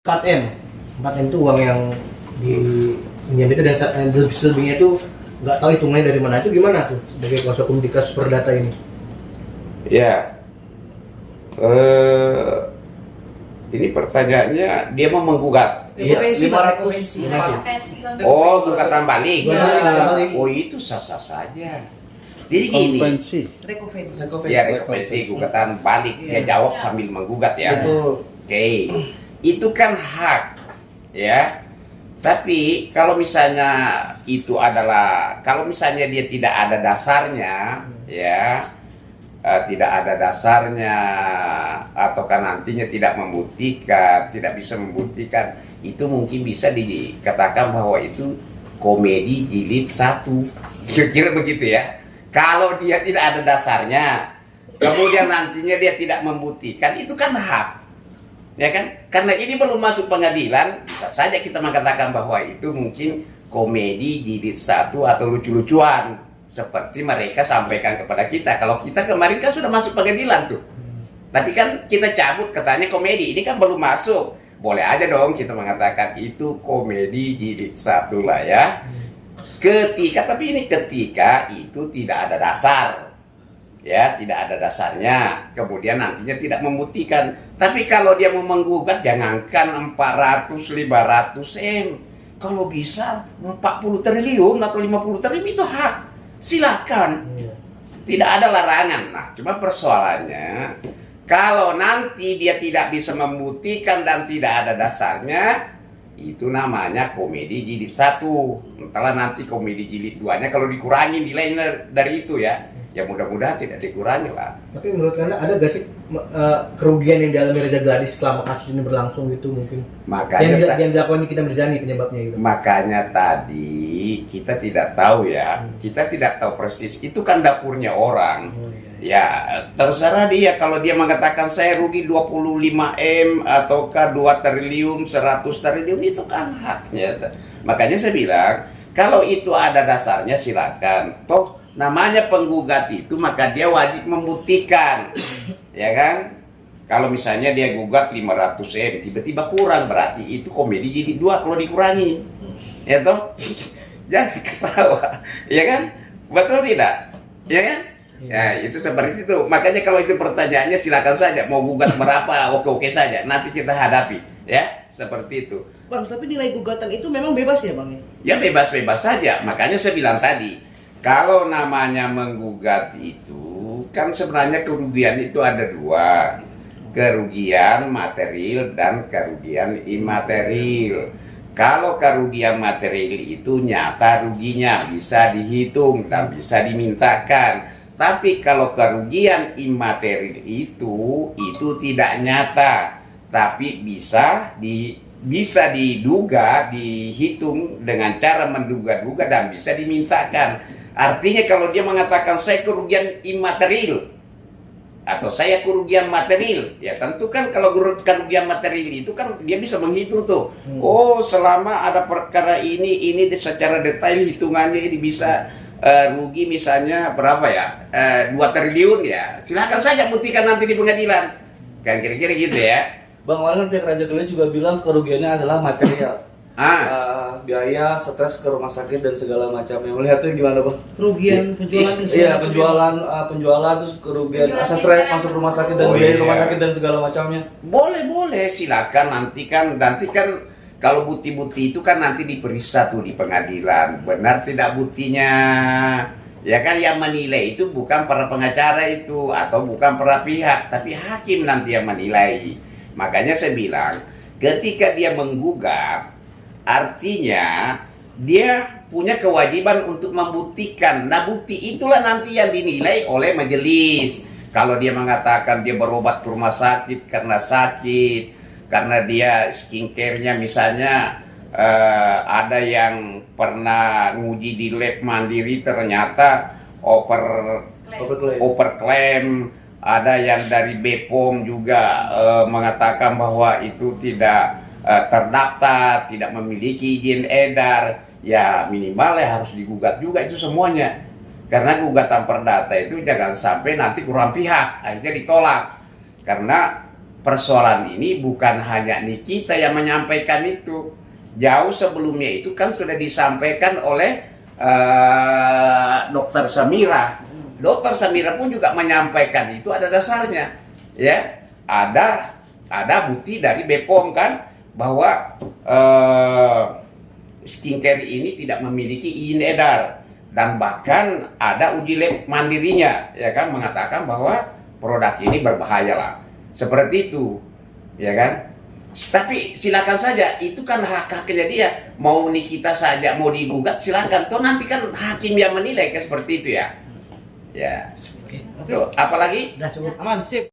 4M. 4M itu uang yang pinjam itu dan selebihnya itu nggak tahu hitungannya dari mana. Itu gimana tuh sebagai kuasa hukum di kasus perdata ini? Ya, ini pertanyaannya dia mau menggugat. Rekovensi, Oh, gugatan balik. Iya. Oh, itu sah-sah saja. Jadi gini, ya rekovensi gugatan balik. Dia jawab sambil menggugat ya. Betul. Oke, itu kan hak, ya. Tapi kalau misalnya itu adalah, kalau misalnya dia tidak ada dasarnya, ya, tidak ada dasarnya, ataukah nantinya tidak membuktikan, tidak bisa membuktikan, itu mungkin bisa dikatakan bahwa itu komedi jilid 1. Kira-kira begitu ya. Kalau dia tidak ada dasarnya, kemudian nantinya dia tidak membuktikan, itu kan hak. Ya kan? Karena ini belum masuk pengadilan, bisa saja kita mengatakan bahwa itu mungkin komedi jilid 1 atau lucu-lucuan seperti mereka sampaikan kepada kita. Kalau kita kemarin kan sudah masuk pengadilan tuh. Tapi kan kita cabut katanya komedi, ini kan belum masuk. Boleh aja dong kita mengatakan itu komedi jilid 1 lah ya. Tapi ini ketika itu tidak ada dasar, ya, tidak ada dasarnya, kemudian nantinya tidak membuktikan. Tapi kalau dia mau menggugat, jangankan 400-500 M, kalau bisa 40 triliun atau 50 triliun itu hak, silakan, tidak ada larangan. Nah, cuma persoalannya kalau nanti dia tidak bisa membuktikan dan tidak ada dasarnya, itu namanya komedi jilid 1. Entahlah nanti komedi jilid 2-nya kalau dikurangi nilainya dari itu ya. Ya mudah-mudahan tidak dikurangi lah. Tapi menurut Anda ada gak sih kerugian yang dialami Reza Gladys selama kasus ini berlangsung gitu mungkin? Makanya yang dilakukan Nikita Mirzani penyebabnya gitu. Makanya tadi kita tidak tahu ya. Kita tidak tahu persis. Itu kan dapurnya orang. Ya, terserah dia. Kalau dia mengatakan saya rugi 25 M ataukah 2 triliun, 100 triliun, itu kan haknya. Makanya saya bilang, kalau itu ada dasarnya silakan. Toh namanya penggugat itu maka dia wajib membuktikan. Ya kan? Kalau misalnya dia gugat 500 M tiba-tiba kurang, berarti itu komedi jilid 2 kalau dikurangi. Ya toh? Jangan ketawa. Ya kan? Betul tidak? Ya kan? Ya itu seperti itu. Makanya kalau itu pertanyaannya silakan saja, mau gugat berapa, oke saja, nanti kita hadapi, ya seperti itu. Bang, tapi nilai gugatan itu memang bebas ya Bang? Ya bebas-bebas saja. Makanya saya bilang tadi, kalau namanya menggugat itu kan sebenarnya kerugian itu ada 2, kerugian material dan kerugian imaterial. Kalau kerugian material itu nyata ruginya, bisa dihitung dan bisa dimintakan. Tapi kalau kerugian imaterial itu tidak nyata, tapi bisa diduga, dihitung dengan cara menduga-duga dan bisa dimintakan. Artinya kalau dia mengatakan saya kerugian imaterial atau saya kerugian material, ya tentu kan kalau kerugian material itu kan dia bisa menghitung tuh. Oh, selama ada perkara ini secara detail hitungannya ini bisa rugi misalnya berapa ya, 2 triliun ya, silahkan saja buktikan nanti di pengadilan, kan kira-kira gitu ya. Bang, kemarin pihak Reza Gladys juga bilang kerugiannya adalah material, biaya, stres ke rumah sakit dan segala macamnya. Melihatnya gimana Bang? Kerugian penjualan? Iya, penjualan terus kerugian stres masuk rumah sakit dan biaya rumah sakit dan segala macamnya. Boleh silakan nanti kan kalau bukti-bukti itu kan nanti diperiksa tuh di pengadilan, benar tidak buktinya, ya kan. Yang menilai itu bukan para pengacara itu atau bukan para pihak, tapi hakim nanti yang menilai. Makanya saya bilang, ketika dia menggugat, artinya dia punya kewajiban untuk membuktikan. Nah, bukti itulah nanti yang dinilai oleh majelis. Kalau dia mengatakan dia berobat ke rumah sakit karena sakit, karena dia skincare-nya misalnya ada yang pernah nguji di lab mandiri ternyata overclaim, ada yang dari BPOM juga mengatakan bahwa itu tidak terdaftar, tidak memiliki izin edar, ya minimal ya harus digugat juga itu semuanya. Karena gugatan perdata itu jangan sampai nanti kurang pihak akhirnya ditolak. Karena persoalan ini bukan hanya Nikita yang menyampaikan itu. Jauh sebelumnya itu kan sudah disampaikan oleh Dokter Samira. Dokter Samira pun juga menyampaikan itu ada dasarnya, ya. Ada bukti dari BPOM kan bahwa skincare ini tidak memiliki izin edar, dan bahkan ada uji lab mandirinya, ya kan, mengatakan bahwa produk ini berbahaya lah, seperti itu, ya kan. Tapi silakan saja, itu kan hak-haknya dia. Mau Nikita saja mau digugat silakan. Toh nanti kan hakim yang menilai, seperti itu ya. Ya. Oke. Tuh, apalagi? Dah cukup. Aman, sip.